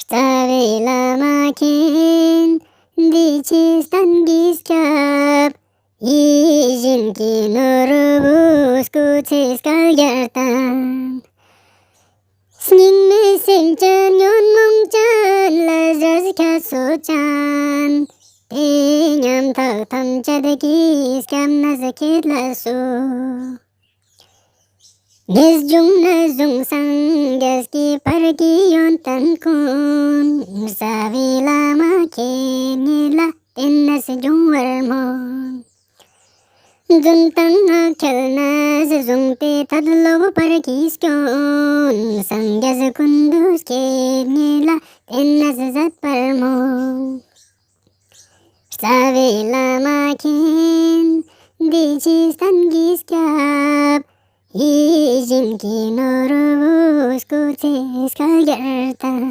Stawila makin dicistan giskap izin kinurubus kucis kalgertan Sning mesing chan yon mong chan lazaz ka sochan Penyam thak tham chad kiskam nazakit lasu Nezjung sang gaski parki yon tan kun Savila makinila tinnas jung warmon Juntang akhalna zungte thadlo parki skyon Sangyas kundus kenila tinnas zat parmon Savila makin dicistan giskap izin kinurubus kucis kalgertan